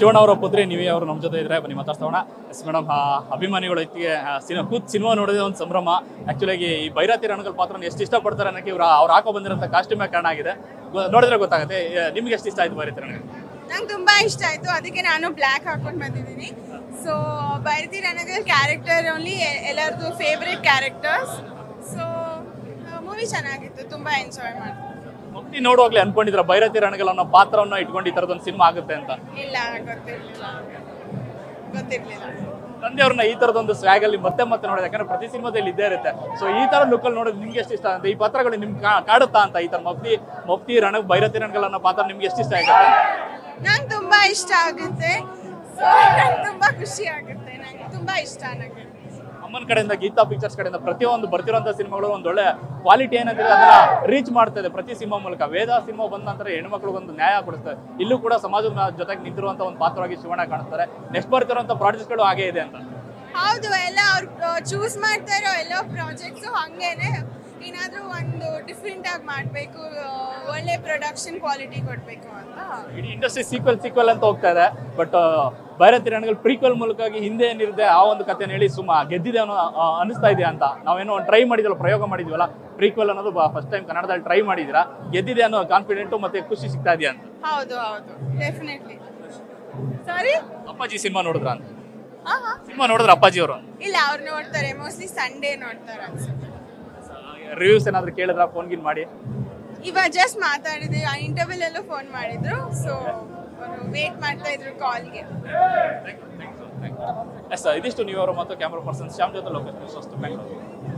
ಶಿವಣ್ಣ ಅವರ ಪುತ್ರಿ ನೀವೇ ಅವರು ನಮ್ಮ ಜೊತೆ ಇದ್ರೆ ಬನ್ನಿ ಮಾತಾಡ್ಸೋಣ. ಎಸ್ ಮೇಡಮ್, ಅಭಿಮಾನಿಗಳು ಇತ್ತಿಗೆ ಸಿನಿಮಾ ನೋಡಿದ್ರೆ ಒಂದು ಸಂಭ್ರಮ. ಆಕ್ಚುಲಾಗಿ ಈ ಭೈರತಿ ರಣಗಳ ಪಾತ್ರ ಎಷ್ಟು ಇಷ್ಟಪಡ್ತಾರೆ ಅನ್ನೋಕ್ಕೆ ಅವ್ರು ಹಾಕೋ ಬಂದಿರೋಂಥ ಕಾಸ್ಟ್ಯೂಮೇ ಕಾರಣ ಆಗಿದೆ. ನೋಡಿದ್ರೆ ಗೊತ್ತಾಗುತ್ತೆ. ನಿಮ್ಗೆ ಎಷ್ಟು ಇಷ್ಟ ಆಯ್ತು ಭೈರತಿ ರಣಗಳು? ನಂಗೆ ತುಂಬಾ ಇಷ್ಟ ಆಯ್ತು, ಅದಕ್ಕೆ ನಾನು ಬ್ಲ್ಯಾಕ್ ಹಾಕೊಂಡು ಬಂದಿದ್ದೀನಿ. So Bhairathi Ranagal character only ಎಲ್ಲರದು ಫೇವ್ರೆಟ್ ಕ್ಯಾರೆಕ್ಟರ್ಸ್. ಸೊ ಮೂವಿ ಚೆನ್ನಾಗಿತ್ತು, ತುಂಬಾ ಎಂಜಾಯ್ ಮಾಡಿದೆ. ಮುಕ್ತಿ ನೋಡುವಾಗ್ಲೇ ಅನ್ಕೊಂಡಿದ್ರ ಭೈರತಿ ರಣಗಳ ಅನ್ನೋ ಪಾತ್ರವನ್ನ ಇಟ್ಕೊಂಡು ಈ ತರದೊಂದು ಸಿನಿಮಾ ಆಗುತ್ತೆ ಅಂತ? ಇಲ್ಲ, ಗೊತ್ತಿರ್ಲಿಲ್ಲ. ತಂದೆ ಅವ್ರನ್ನ ಈ ತರದೊಂದು ಸ್ವ್ಯಾಗ್ ಅಲ್ಲಿ ಮತ್ತೆ ನೋಡಿದೆ, ಯಾಕಂದ್ರೆ ಪ್ರತಿ ಸಿನಿಮಾದಲ್ಲಿ ಇದ್ದೇ ಇರುತ್ತೆ. ಸೊ ಈ ತರ ಲುಕ್ ಅಲ್ಲಿ ನೋಡೋದು ನಿಮ್ಗೆ ಎಷ್ಟು ಇಷ್ಟ ಅಂತ, ಈ ಪಾತ್ರಗಳು ನಿಮ್ಗೆ ಕಾಡುತ್ತಾ ಅಂತ? ಈ ತರ ಮುಕ್ತಿ ರಣ ಭೈರತಿ ರಣಗಳನ್ನ ಪಾತ್ರ ನಿಮ್ಗೆ ಎಷ್ಟು ಇಷ್ಟ ಆಗುತ್ತೆ? ನಂಗೆ ತುಂಬಾ ಇಷ್ಟ ಆಗುತ್ತೆ. ಸೊ ನಂಗೆ ತುಂಬಾ ಖುಷಿ ಆಗುತ್ತೆ, ನಂಗೆ ತುಂಬಾ ಇಷ್ಟ. ನನಗೆ ಅಮ್ಮನ ಕಡೆಯಿಂದ, ಗೀತಾ ಪಿಕ್ಚರ್ಸ್ ಕಡೆಯಿಂದ ಪ್ರತಿಯೊಂದು ಬರ್ತಿರೋಂಥ ಸಿನಿಮಾಗಳು ಒಂದೊಳ್ಳೆ ಕ್ವಾಲಿಟಿ ಏನಾಗಿದೆ ಅದನ್ನ ರೀಚ್ ಮಾಡ್ತಾ ಇದೆ ಪ್ರತಿ ಸಿನಿಮಾ ಮೂಲಕ. ವೇದ ಸಿನಿಮಾ ಬಂದ ನಂತರ ಹೆಣ್ಮಕ್ಳಿಗೊಂದು ನ್ಯಾಯ ಕೊಡಿಸ್ತಾರೆ. ಇಲ್ಲೂ ಕೂಡ ಸಮಾಜದ ಜೊತೆಗೆ ನಿಂತಿರುವಂತ ಒಂದು ಪಾತ್ರವಾಗಿ ಶಿವಣ್ಣ ಕಾಣಿಸ್ತಾರೆ. ನೆಕ್ಸ್ಟ್ ಬರ್ತಿರೋಂಥ ಪ್ರಾಜೆಕ್ಟ್ಗಳು ಹಾಗೇ ಇದೆ ಅಂತ? ಹೌದು, ಎಲ್ಲ ಅವ್ರು ಚೂಸ್ ಮಾಡ್ತಾ ಇರೋ ಎಲ್ಲೋ ಪ್ರಾಜೆಕ್ಟ್ಸು ಹಂಗೇನೆ. ಏನಾದರೂ ಒಂದು ಡಿಫ್ರೆಂಟ್ ಆಗಿ ಮಾಡಬೇಕು, ಒಳ್ಳೆ ಪ್ರೊಡಕ್ಷನ್ ಕ್ವಾಲಿಟಿ ಕೊಡಬೇಕು ಅಂತ. ಇಡೀ ಇಂಡಸ್ಟ್ರಿ ಸೀಕ್ವಲ್ ಅಂತ ಹೋಗ್ತಾ ಇದೆ. ಬಟ್ ಭೈರತಿ ರಣಗಳು ಪ್ರೀಕ್ವೆಲ್ ಮೂಲಕವಾಗಿ ಹಿಂದೆ ಏನಿರುತ್ತೆ ಆ ಒಂದು ಕಥೆನ ಹೇಳಿ ಗೆದ್ದಿದೆ ಅನ್ನೋ ಅನಿಸ್ತಾ ಇದೆಯಾ ಅಂತ? ನಾವೇನೋ ಒಂದು ಟ್ರೈ ಮಾಡಿದ್ವಲ್ಲ, ಪ್ರಯೋಗ ಮಾಡಿದ್ವಲ್ಲ, ಪ್ರೀಕ್ವೆಲ್ ಅನ್ನೋದು ಫಸ್ಟ್ ಟೈಮ್ ಕನ್ನಡದಲ್ಲಿ ಟ್ರೈ ಮಾಡಿದಿರಾ, ಗೆದ್ದಿದೆ ಅನ್ನೋ ಕಾನ್ಫಿಡೆಂಟು ಮತ್ತೆ ಖುಷಿ ಸಿಗ್ತಾ ಇದೆಯಾ ಅಂತ? ಹೌದು, ಡೆಫಿನೆಟ್ಲಿ. ಸಾರಿ, ಅಪ್ಪಾಜಿ ಸಿನಿಮಾ ನೋಡಿದ್ರ ಅಂತ? ಸಿನಿಮಾ ನೋಡಿದ್ರ ಅಪ್ಪಾಜಿ ಅವರು? ಇಲ್ಲ, ಅವ್ರು ನೋಡ್ತಾರೆ, ಮೋಸ್ಟ್ಲಿ ಸಂಡೇ ನೋಡ್ತಾರೆ ಅನ್ಸುತ್ತೆ. ರಿವ್ಯೂಸ್ ಏನಾದ್ರು ಕೇಳಿದ್ರ ಫೋನ್ ಗಿನ್ ಮಾಡಿ? ಇವಾಗ ಜಸ್ಟ್ ಮಾತಾಡಿದ್ವಿ, ಆ ಇಂಟರ್ವ್ಯೂಲ್ ಎಲ್ಲೂ ಫೋನ್ ಮಾಡಿದ್ರು. ಸೊ ಅವರು ವೇಟ್ ಮಾಡ್ತಾ ಇದ್ರು ಕಾಲ್ಗೆ. ಇದಿಷ್ಟು ನೀವು ಅವರು ಮತ್ತು ಕ್ಯಾಮ್ರಾ ಪರ್ಸನ್ ಶ್ಯಾಮ್ ಜೊತೆ ಲೋಕೇಶ್ ನ್ಯೂಸ್ ಬೆಂಗಳೂರು.